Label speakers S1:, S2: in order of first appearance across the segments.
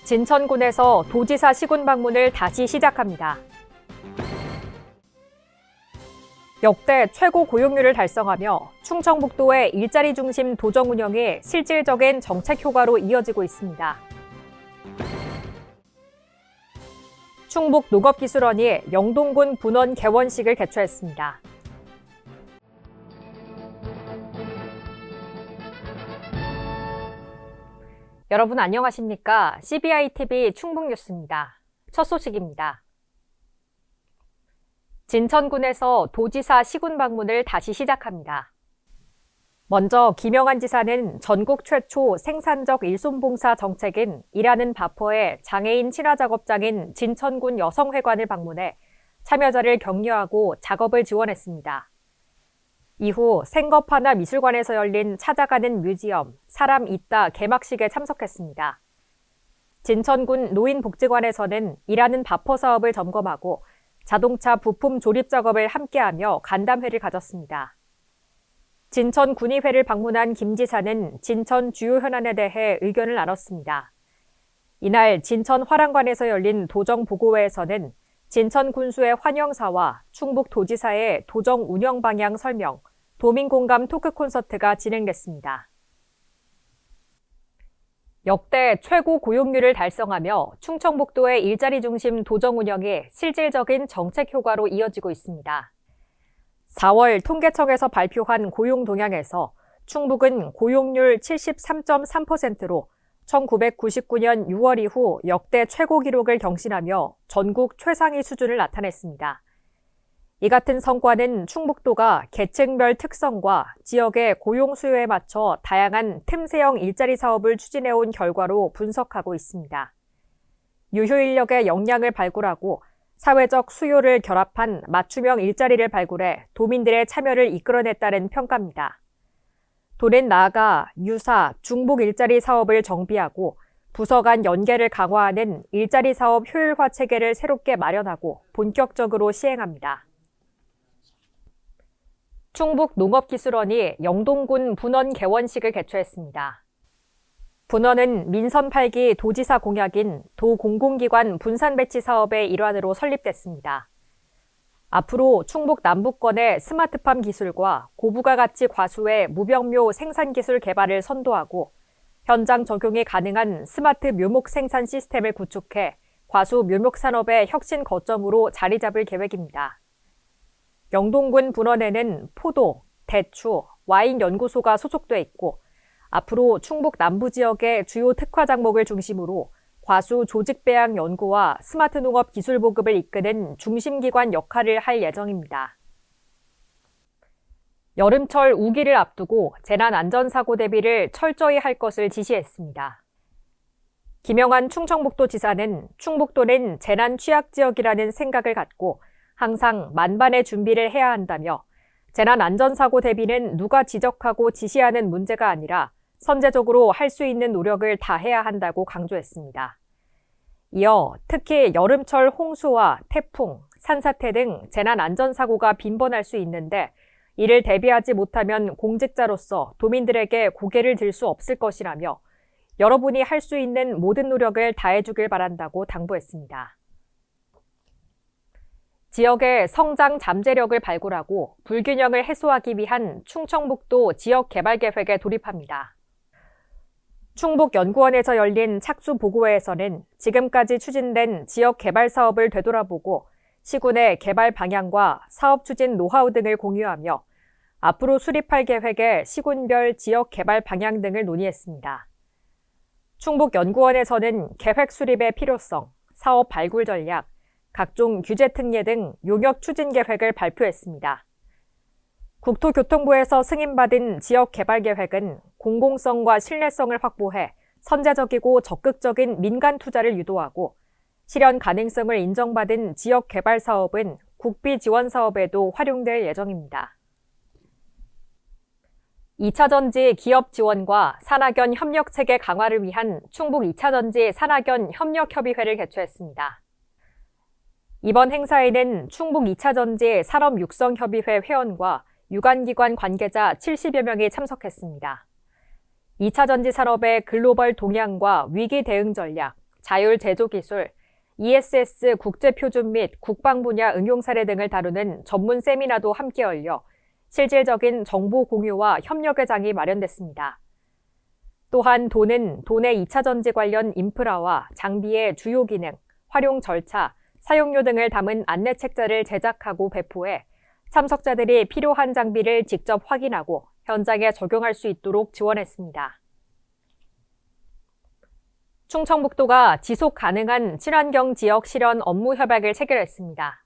S1: 진천군에서 도지사 시군 방문을 다시 시작합니다. 역대 최고 고용률을 달성하며 충청북도의 일자리 중심 도정 운영이 실질적인 정책 효과로 이어지고 있습니다. 충북농업기술원이 영동군 분원 개원식을 개최했습니다. 여러분 안녕하십니까? CBI-TV 충북뉴스입니다. 첫 소식입니다. 진천군에서 도지사 시군 방문을 다시 시작합니다. 먼저 김영한 지사는 전국 최초 생산적 일손봉사 정책인 일하는 바퍼의 장애인 친화작업장인 진천군 여성회관을 방문해 참여자를 격려하고 작업을 지원했습니다. 이후 생겁하나 미술관에서 열린 찾아가는 뮤지엄, 사람 있다 개막식에 참석했습니다. 진천군 노인복지관에서는 일하는 바퍼 사업을 점검하고 자동차 부품 조립 작업을 함께하며 간담회를 가졌습니다. 진천군의회를 방문한 김 지사는 진천 주요 현안에 대해 의견을 나눴습니다. 이날 진천 화랑관에서 열린 도정보고회에서는 진천군수의 환영사와 충북도지사의 도정 운영 방향 설명, 도민공감 토크 콘서트가 진행됐습니다. 역대 최고 고용률을 달성하며 충청북도의 일자리 중심 도정 운영이 실질적인 정책 효과로 이어지고 있습니다. 4월 통계청에서 발표한 고용 동향에서 충북은 고용률 73.3%로 1999년 6월 이후 역대 최고 기록을 경신하며 전국 최상위 수준을 나타냈습니다. 이 같은 성과는 충북도가 계층별 특성과 지역의 고용 수요에 맞춰 다양한 틈새형 일자리 사업을 추진해온 결과로 분석하고 있습니다. 유효 인력의 역량을 발굴하고 사회적 수요를 결합한 맞춤형 일자리를 발굴해 도민들의 참여를 이끌어냈다는 평가입니다. 도는 나아가 유사, 중복 일자리 사업을 정비하고 부서 간 연계를 강화하는 일자리 사업 효율화 체계를 새롭게 마련하고 본격적으로 시행합니다. 충북농업기술원이 영동군 분원 개원식을 개최했습니다. 분원은 민선 8기 도지사 공약인 도공공기관 분산 배치 사업의 일환으로 설립됐습니다. 앞으로 충북 남부권의 스마트팜 기술과 고부가 가치 과수의 무병묘 생산 기술 개발을 선도하고 현장 적용이 가능한 스마트 묘목 생산 시스템을 구축해 과수 묘목 산업의 혁신 거점으로 자리 잡을 계획입니다. 영동군 분원에는 포도, 대추, 와인 연구소가 소속돼 있고 앞으로 충북 남부 지역의 주요 특화 작목을 중심으로 과수 조직 배양 연구와 스마트 농업 기술 보급을 이끄는 중심기관 역할을 할 예정입니다. 여름철 우기를 앞두고 재난안전사고 대비를 철저히 할 것을 지시했습니다. 김영한 충청북도지사는 충북도는 재난 취약 지역이라는 생각을 갖고 항상 만반의 준비를 해야 한다며 재난안전사고 대비는 누가 지적하고 지시하는 문제가 아니라 선제적으로 할 수 있는 노력을 다해야 한다고 강조했습니다. 이어 특히 여름철 홍수와 태풍, 산사태 등 재난안전사고가 빈번할 수 있는데 이를 대비하지 못하면 공직자로서 도민들에게 고개를 들 수 없을 것이라며 여러분이 할 수 있는 모든 노력을 다해주길 바란다고 당부했습니다. 지역의 성장 잠재력을 발굴하고 불균형을 해소하기 위한 충청북도 지역개발계획에 돌입합니다. 충북연구원에서 열린 착수보고회에서는 지금까지 추진된 지역개발 사업을 되돌아보고 시군의 개발 방향과 사업 추진 노하우 등을 공유하며 앞으로 수립할 계획의 시군별 지역개발 방향 등을 논의했습니다. 충북연구원에서는 계획 수립의 필요성, 사업 발굴 전략, 각종 규제 특례 등 용역 추진 계획을 발표했습니다. 국토교통부에서 승인받은 지역개발계획은 공공성과 신뢰성을 확보해 선제적이고 적극적인 민간 투자를 유도하고 실현 가능성을 인정받은 지역개발 사업은 국비 지원 사업에도 활용될 예정입니다. 2차전지 기업 지원과 산학연 협력체계 강화를 위한 충북 2차전지 산학연 협력협의회를 개최했습니다. 이번 행사에는 충북 2차전지 산업육성협의회 회원과 유관기관 관계자 70여 명이 참석했습니다. 2차전지 산업의 글로벌 동향과 위기 대응 전략, 자율제조기술, ESS 국제표준 및 국방 분야 응용 사례 등을 다루는 전문 세미나도 함께 열려 실질적인 정보 공유와 협력의 장이 마련됐습니다. 또한 도는 도내 2차 전지 관련 인프라와 장비의 주요 기능, 활용 절차, 사용료 등을 담은 안내 책자를 제작하고 배포해 참석자들이 필요한 장비를 직접 확인하고 현장에 적용할 수 있도록 지원했습니다. 충청북도가 지속 가능한 친환경 지역 실현 업무 협약을 체결했습니다.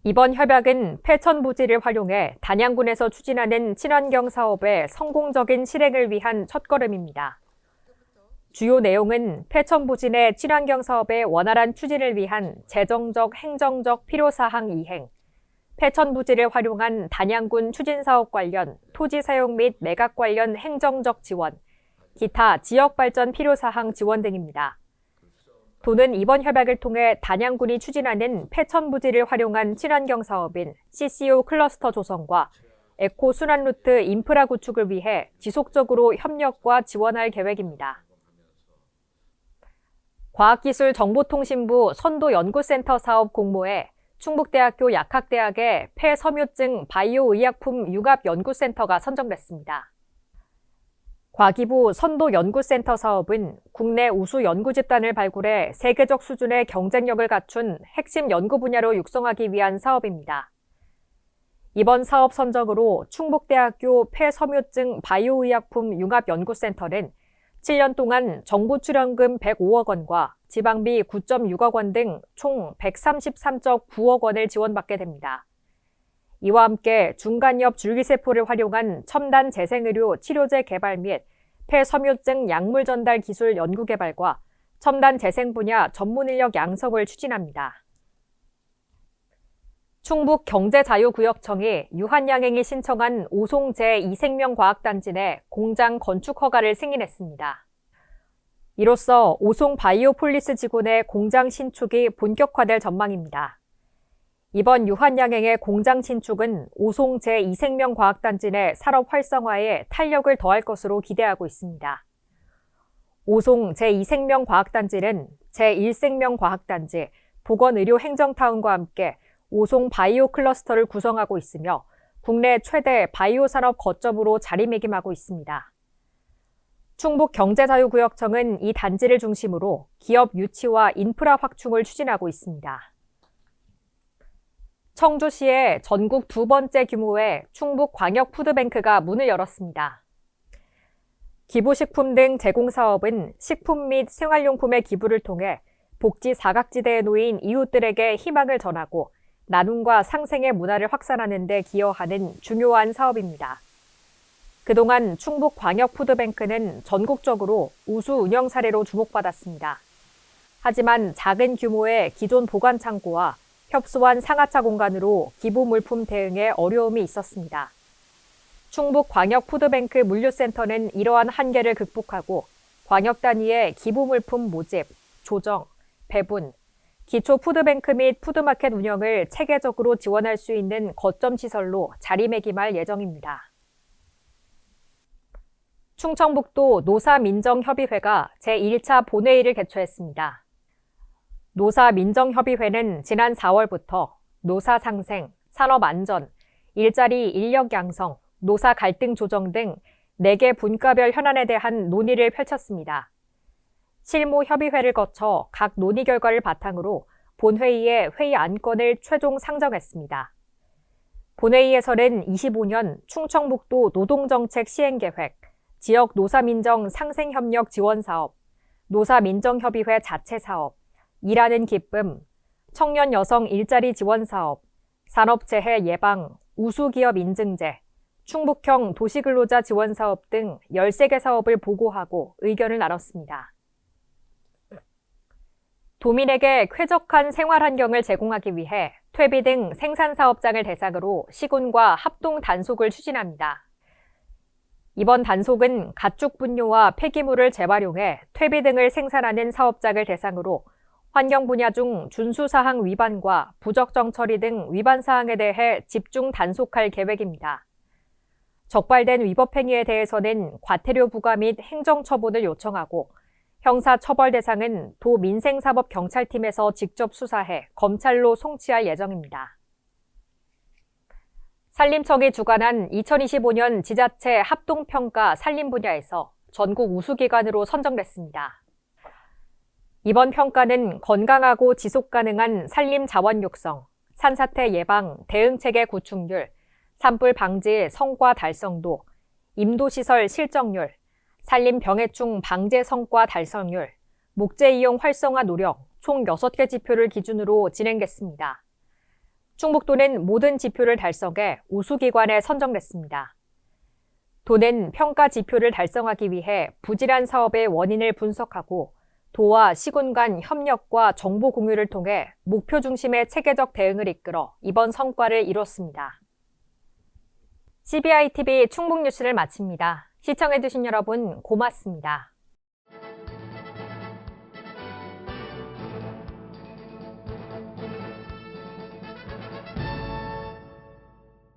S1: 이번 협약은 폐천 부지를 활용해 단양군에서 추진하는 친환경 사업의 성공적인 실행을 위한 첫걸음입니다. 주요 내용은 폐천 부지 내 친환경 사업의 원활한 추진을 위한 재정적, 행정적 필요사항 이행, 폐천 부지를 활용한 단양군 추진사업 관련 토지 사용 및 매각 관련 행정적 지원, 기타 지역발전 필요사항 지원 등입니다. 도는 이번 협약을 통해 단양군이 추진하는 폐천 부지를 활용한 친환경 사업인 CCO 클러스터 조성과 에코 순환 루트 인프라 구축을 위해 지속적으로 협력과 지원할 계획입니다. 과학기술정보통신부 선도연구센터 사업 공모에 충북대학교 약학대학의 폐섬유증 바이오의약품 융합연구센터가 선정됐습니다. 과기부 선도연구센터 사업은 국내 우수 연구 집단을 발굴해 세계적 수준의 경쟁력을 갖춘 핵심 연구 분야로 육성하기 위한 사업입니다. 이번 사업 선정으로 충북대학교 폐섬유증 바이오의약품 융합연구센터는 7년 동안 정부 출연금 105억 원과 지방비 9.6억 원 등 총 133.9억 원을 지원받게 됩니다. 이와 함께 중간엽 줄기세포를 활용한 첨단 재생의료 치료제 개발 및 폐섬유증 약물 전달 기술 연구 개발과 첨단 재생 분야 전문 인력 양성을 추진합니다. 충북 경제자유구역청이 유한양행이 신청한 오송 제2생명과학단지 내 공장 건축 허가를 승인했습니다. 이로써 오송 바이오폴리스 지구 내 공장 신축이 본격화될 전망입니다. 이번 유한양행의 공장 신축은 오송 제2생명과학단지 내 산업 활성화에 탄력을 더할 것으로 기대하고 있습니다. 오송 제2생명과학단지는 제1생명과학단지, 보건의료행정타운과 함께 오송 바이오 클러스터를 구성하고 있으며 국내 최대 바이오 산업 거점으로 자리매김하고 있습니다. 충북 경제자유구역청은 이 단지를 중심으로 기업 유치와 인프라 확충을 추진하고 있습니다. 청주시에 전국 두 번째 규모의 충북 광역 푸드뱅크가 문을 열었습니다. 기부식품 등 제공 사업은 식품 및 생활용품의 기부를 통해 복지 사각지대에 놓인 이웃들에게 희망을 전하고 나눔과 상생의 문화를 확산하는 데 기여하는 중요한 사업입니다. 그동안 충북 광역 푸드뱅크는 전국적으로 우수 운영 사례로 주목받았습니다. 하지만 작은 규모의 기존 보관 창고와 협소한 상하차 공간으로 기부 물품 대응에 어려움이 있었습니다. 충북 광역 푸드뱅크 물류센터는 이러한 한계를 극복하고 광역 단위의 기부 물품 모집, 조정, 배분, 기초 푸드뱅크 및 푸드마켓 운영을 체계적으로 지원할 수 있는 거점 시설로 자리매김할 예정입니다. 충청북도 노사민정협의회가 제1차 본회의를 개최했습니다. 노사민정협의회는 지난 4월부터 노사 상생, 산업 안전, 일자리 인력 양성, 노사 갈등 조정 등 4개 분과별 현안에 대한 논의를 펼쳤습니다. 실무 협의회를 거쳐 각 논의 결과를 바탕으로 본회의에 회의 안건을 최종 상정했습니다. 본회의에서는 25년 충청북도 노동정책 시행계획, 지역 노사민정 상생협력 지원사업, 노사민정협의회 자체사업, 일하는 기쁨, 청년 여성 일자리 지원사업, 산업재해 예방, 우수기업 인증제, 충북형 도시근로자 지원사업 등 13개 사업을 보고하고 의견을 나눴습니다. 도민에게 쾌적한 생활 환경을 제공하기 위해 퇴비 등 생산사업장을 대상으로 시군과 합동 단속을 추진합니다. 이번 단속은 가축 분뇨와 폐기물을 재활용해 퇴비 등을 생산하는 사업장을 대상으로 환경 분야 중 준수사항 위반과 부적정 처리 등 위반 사항에 대해 집중 단속할 계획입니다. 적발된 위법 행위에 대해서는 과태료 부과 및 행정처분을 요청하고 형사처벌 대상은 도민생사법경찰팀에서 직접 수사해 검찰로 송치할 예정입니다. 산림청이 주관한 2025년 지자체 합동평가 산림 분야에서 전국 우수기관으로 선정됐습니다. 이번 평가는 건강하고 지속가능한 산림 자원 육성, 산사태 예방, 대응체계 구축률, 산불 방지 성과 달성도, 임도시설 실적률, 산림 병해충 방제 성과 달성률, 목재 이용 활성화 노력 총 6개 지표를 기준으로 진행됐습니다. 충북도는 모든 지표를 달성해 우수기관에 선정됐습니다. 도는 평가 지표를 달성하기 위해 부실한 사업의 원인을 분석하고 도와 시군 간 협력과 정보 공유를 통해 목표 중심의 체계적 대응을 이끌어 이번 성과를 이뤘습니다. CBI TV 충북 뉴스를 마칩니다. 시청해주신 여러분 고맙습니다.